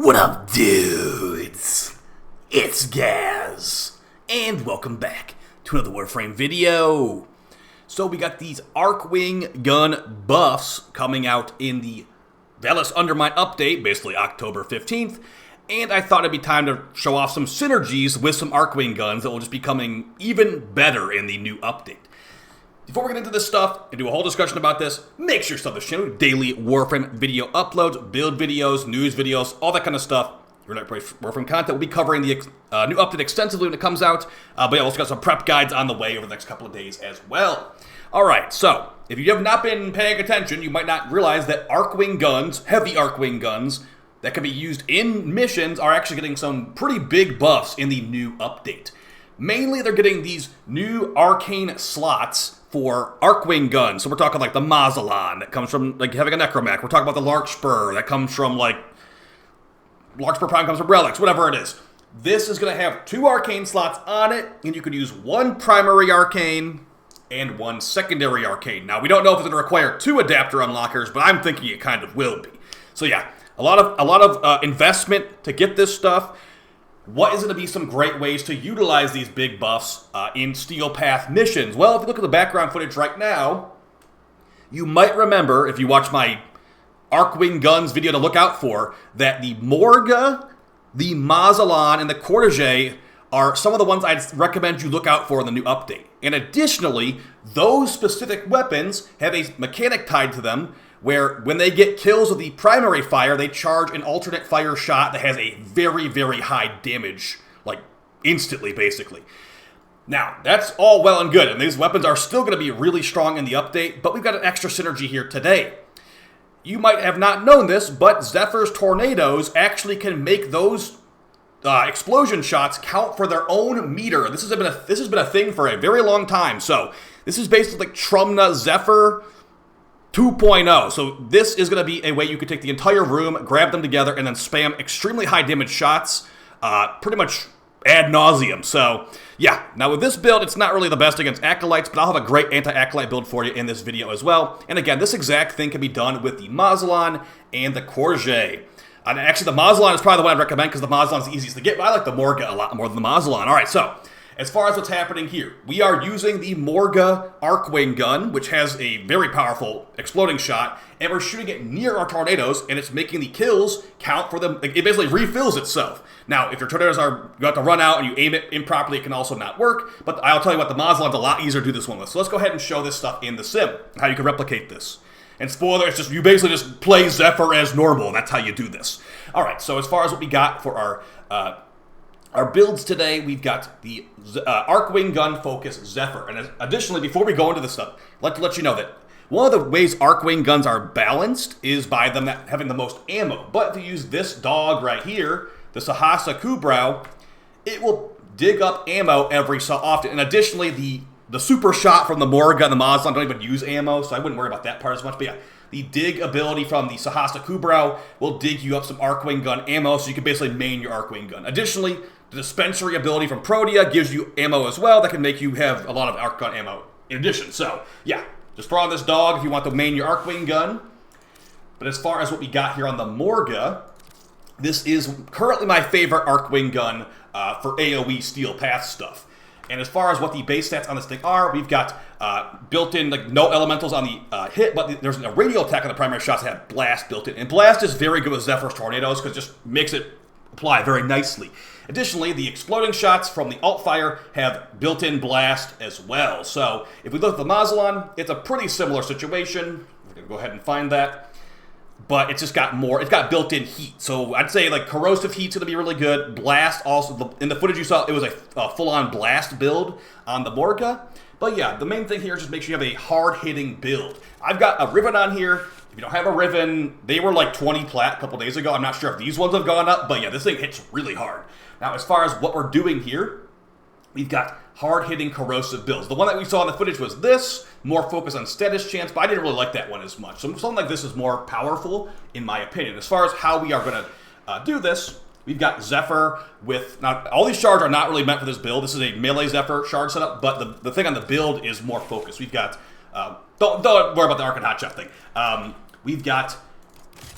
What up, dudes? It's Gaz, and welcome back to another Warframe video. So we got these Arcwing gun buffs coming out in the Velis Undermine update, basically October 15th, and I thought it'd be time to show off some synergies with some Arcwing guns that will just be coming even better in the new update. Before we get into this stuff and do a whole discussion about this, make sure you sub the channel. Daily Warframe video uploads, build videos, news videos, all that kind of stuff. Your Warframe content will be covering the new update extensively when it comes out, but I also got some prep guides on the way over the next couple of days as well. Alright, so if you have not been paying attention, you might not realize that Arcwing guns, heavy Arcwing guns, that can be used in missions are actually getting some pretty big buffs in the new update. Mainly they're getting these new arcane slots for Arcwing guns. So we're talking like the Mausolon that comes from like having a Necromac. We're talking about the Larkspur that comes from like Larkspur Prime comes from relics, whatever it is. This is going to have 2 arcane slots on it, and you could use 1 primary arcane and 1 secondary arcane. Now we don't know if it's going to require 2 adapter unlockers, but I'm thinking it kind of will be. So yeah, a lot of investment to get this stuff. What is going to be some great ways to utilize these big buffs in Steel Path missions? Well, if you look at the background footage right now, you might remember, if you watch my Arcwing Guns video to look out for, that the Morgha, the Mausolon, and the Cortege are some of the ones I'd recommend you look out for in the new update. And additionally, those specific weapons have a mechanic tied to them where when they get kills with the primary fire, they charge an alternate fire shot that has a very, very high damage, like instantly, basically. Now, that's all well and good, and these weapons are still going to be really strong in the update, but we've got an extra synergy here today. You might have not known this, but Zephyr's tornadoes actually can make those explosion shots count for their own meter. This has been a thing for a very long time, so this is basically like Trumna Zephyr 2.0. So this is going to be a way you could take the entire room, grab them together, and then spam extremely high damage shots pretty much ad nauseum. So yeah, now with this build, it's not really the best against Acolytes, but I'll have a great anti-Acolyte build for you in this video as well. And again, this exact thing can be done with the Mausolon and the Cortege. And actually, the Mausolon is probably the one I'd recommend because the Mausolon is the easiest to get, but I like the Morgha a lot more than the Mausolon. All right, so as far as what's happening here, we are using the Morgha Arcwing gun, which has a very powerful exploding shot, and we're shooting it near our tornadoes, and it's making the kills count for them. It basically refills itself. Now, if your tornadoes you have to run out and you aim it improperly, it can also not work, but I'll tell you what, the Mausolon's a lot easier to do this one with. So let's go ahead and show this stuff in the sim, how you can replicate this. And spoiler, it's just, you basically just play Zephyr as normal, and that's how you do this. All right, so as far as what we got for our builds today, we've got the Arcwing gun focus Zephyr. And additionally, before we go into this stuff, I'd like to let you know that one of the ways Arcwing guns are balanced is by them having the most ammo. But if you use this dog right here, the Sahasa Kubrow, it will dig up ammo every so often. And additionally, the super shot from the Morgha and the Mausolon don't even use ammo, so I wouldn't worry about that part as much. But yeah, the dig ability from the Sahasa Kubrow will dig you up some Arcwing gun ammo, so you can basically main your Arcwing gun. Additionally, the dispensary ability from Protea gives you ammo as well that can make you have a lot of arc gun ammo in addition. So yeah, just throw on this dog if you want to main your Arcwing gun. But as far as what we got here on the Morgha, this is currently my favorite Arcwing gun for AoE Steel Path stuff. And as far as what the base stats on this thing are, we've got built-in, like, no elementals on the hit, but there's a radial attack on the primary shots that have Blast built in. And Blast is very good with Zephyr's Tornadoes because it just makes it apply very nicely. Additionally, the exploding shots from the alt fire have built-in Blast as well. So if we look at the Mausolon, it's a pretty similar situation. We're going to go ahead and find that. But it's just got more, it's got built-in heat. So I'd say like corrosive heat's gonna be really good. Blast also, in the footage you saw, it was a full-on blast build on the Morgha. But yeah, the main thing here is just make sure you have a hard-hitting build. I've got a Riven on here. If you don't have a Riven, they were like 20 plat a couple days ago. I'm not sure if these ones have gone up, but yeah, this thing hits really hard. Now, as far as what we're doing here, we've got hard-hitting corrosive builds. The one that we saw in the footage was this, more focus on status chance, but I didn't really like that one as much. So something like this is more powerful, in my opinion. As far as how we are going to do this, we've got Zephyr with, now all these shards are not really meant for this build. This is a melee Zephyr shard setup, but the thing on the build is more focused. We've got, don't worry about the Arc and Hotshot thing. We've got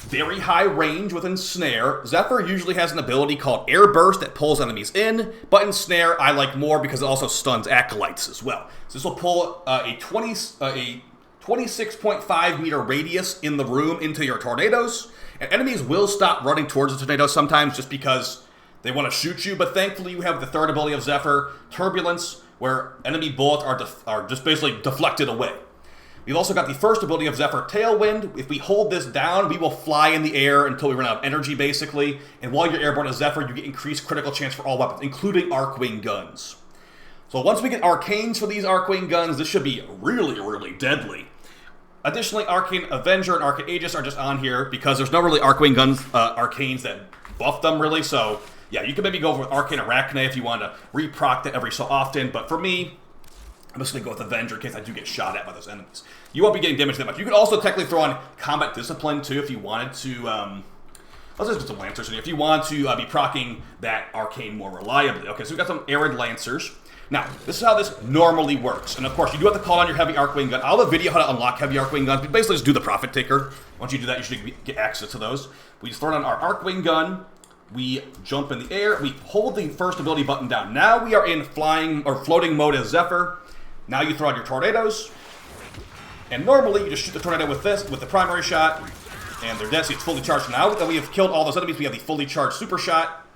very high range with Ensnare. Zephyr usually has an ability called Air Burst that pulls enemies in, but Ensnare I like more because it also stuns Acolytes as well. So this will pull a 26.5 meter radius in the room into your tornadoes, and enemies will stop running towards the tornado sometimes just because they want to shoot you, but thankfully you have the third ability of Zephyr, Turbulence, where enemy bullets are just basically deflected away. We've also got the first ability of Zephyr, Tailwind. If we hold this down, we will fly in the air until we run out of energy, basically. And while you're airborne as Zephyr, you get increased critical chance for all weapons, including Arcwing guns. So once we get Arcanes for these Arcwing guns, this should be really, really deadly. Additionally, Arcane Avenger and Arcane Aegis are just on here because there's no really Arcwing guns, Arcanes that buff them, really. So, yeah, you could maybe go with Arcane Arachne if you want to reproc that every so often. But for me, I'm just going to go with Avenger in case I do get shot at by those enemies. You won't be getting damaged that much. You could also technically throw on Combat Discipline, too, if you wanted to... let's just do some Lancers in here. If you want to be proccing that Arcane more reliably. Okay, so we've got some Arid Lancers. Now, this is how this normally works. And, of course, you do have to call on your Heavy Arcwing Gun. I'll have a video how to unlock Heavy Arcwing Guns. But basically, just do the Profit Taker. Once you do that, you should get access to those. We just throw on our Arcwing Gun. We jump in the air. We hold the first ability button down. Now we are in flying or floating mode as Zephyr. Now you throw out your tornadoes, and normally you just shoot the tornado with this, with the primary shot, and they're dead, so it's fully charged. Now that we have killed all those enemies, we have the fully charged super shot,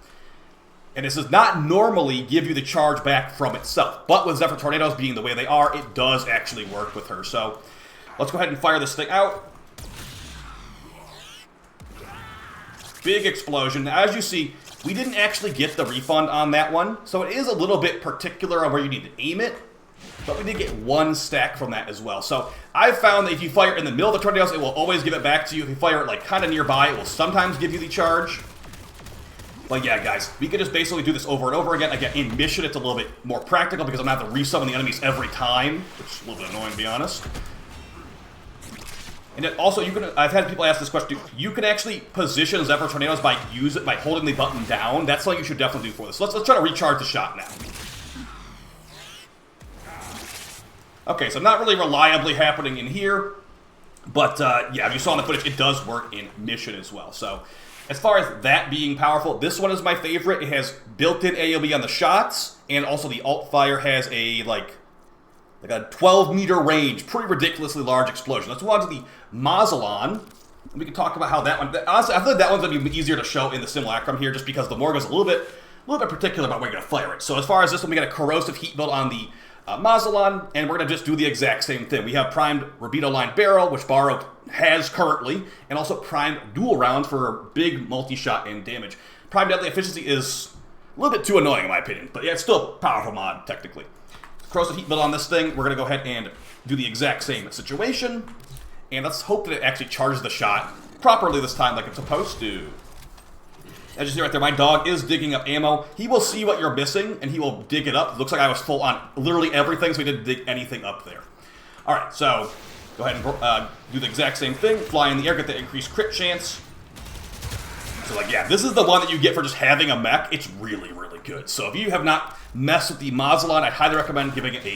and this does not normally give you the charge back from itself, but with Zephyr tornadoes being the way they are, it does actually work with her. So let's go ahead and fire this thing out. Big explosion. Now, as you see, we didn't actually get the refund on that one, so it is a little bit particular on where you need to aim it. But we did get one stack from that as well. So I've found that if you fire in the middle of the tornadoes, it will always give it back to you. If you fire it like kind of nearby, it will sometimes give you the charge. But yeah, guys, we could just basically do this over and over again. Again, in mission, it's a little bit more practical because I'm going to have to resummon the enemies every time, which is a little bit annoying, to be honest. And then also, I've had people ask this question, you can actually position Zephyr tornadoes by holding the button down. That's something you should definitely do for this. So let's try to recharge the shot now. Okay, so not really reliably happening in here, but yeah, you saw in the footage, it does work in mission as well. So as far as that being powerful, this one is my favorite. It has built-in AoE on the shots, and also the alt fire has a like a 12-meter range, pretty ridiculously large explosion. Let's move on to the Mausolon. We can talk about how that one. Honestly, I feel like that one's gonna be easier to show in the Simulacrum here, just because the Morgha's a little bit particular about where you're gonna fire it. So as far as this one, we got a corrosive heat build on the Mausolon, and we're going to just do the exact same thing. We have primed Rubito Line Barrel, which Barrow has currently, and also primed dual rounds for big multi-shot and damage. Prime deadly efficiency is a little bit too annoying in my opinion, but yeah, it's still a powerful mod, technically. Corrosive heat build on this thing, we're going to go ahead and do the exact same situation, and let's hope that it actually charges the shot properly this time like it's supposed to. As you see right there, my dog is digging up ammo. He will see what you're missing, and he will dig it up. It looks like I was full on literally everything, so he didn't dig anything up there. Alright, so go ahead and do the exact same thing. Fly in the air, get the increased crit chance. So, like, yeah, this is the one that you get for just having a mech. It's really, really good. So if you have not messed with the Mausolon, I highly recommend giving it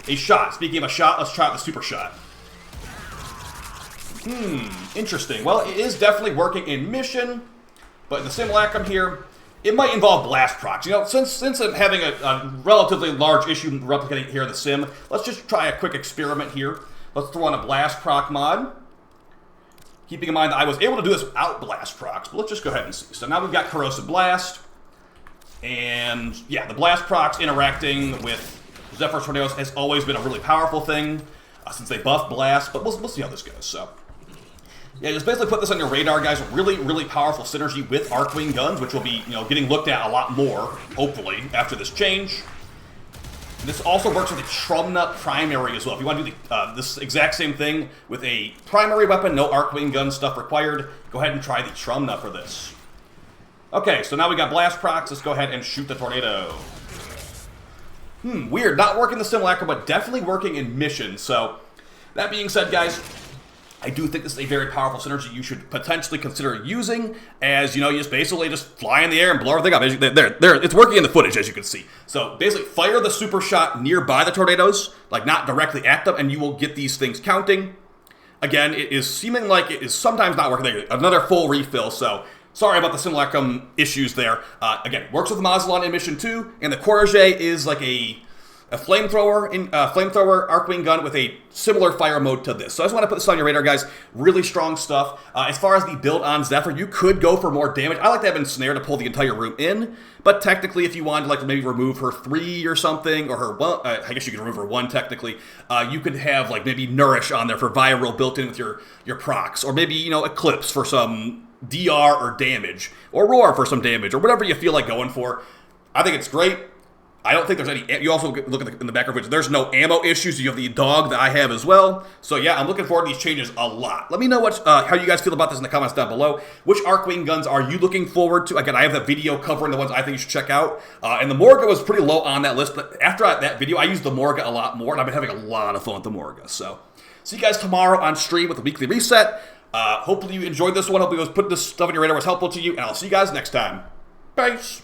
a shot. Speaking of a shot, let's try out the super shot. Interesting. Well, it is definitely working in mission. But in the Simulacrum here, it might involve blast procs. You know, since I'm having a relatively large issue replicating here in the Sim, let's just try a quick experiment here. Let's throw on a blast proc mod. Keeping in mind that I was able to do this without blast procs, but let's just go ahead and see. So now we've got Corrosive Blast. And yeah, the blast procs interacting with Zephyr Tornadoes has always been a really powerful thing since they buff blast, but we'll see how this goes. So yeah, just basically put this on your radar, guys. Really, really powerful synergy with Arcwing guns, which will be, you know, getting looked at a lot more, hopefully, after this change. And this also works with a Trumnut primary as well. If you want to do this exact same thing with a primary weapon, no Arcwing gun stuff required, go ahead and try the Trumnut for this. Okay, so now we got blast procs. Let's go ahead and shoot the tornado. Weird. Not working the Simulacrum, but definitely working in mission. So that being said, guys, I do think this is a very powerful synergy you should potentially consider using, as, you know, you just basically just fly in the air and blow everything up. There, it's working in the footage, as you can see. So basically, fire the super shot nearby the tornadoes, like not directly at them, and you will get these things counting. Again, it is seeming like it is sometimes not working. Another full refill, so sorry about the Simulacrum issues there. Again, works with Mausolon in Mission 2, and the cortege is like a flamethrower Arcwing gun with a similar fire mode to this. So I just want to put this on your radar, guys. Really strong stuff. As far as the build on Zephyr, you could go for more damage. I like to have Ensnare to pull the entire room in, but technically if you wanted like to maybe remove her 3 or something, or her 1, I guess you could remove her 1 technically, you could have like maybe Nourish on there for viral built in with your procs, or maybe, you know, Eclipse for some DR or damage, or Roar for some damage, or whatever you feel like going for. I think it's great. I don't think there's any. You also look at in the back of which there's no ammo issues. You have the dog that I have as well. So yeah, I'm looking forward to these changes a lot. Let me know what how you guys feel about this in the comments down below. Which Arcwing guns are you looking forward to? Again, I have that video covering the ones I think you should check out. And the Morgha was pretty low on that list, but after that video, I used the Morgha a lot more, and I've been having a lot of fun with the Morgha. So see you guys tomorrow on stream with the weekly reset. Hopefully you enjoyed this one. Hopefully putting this stuff on your radar was helpful to you, and I'll see you guys next time. Peace.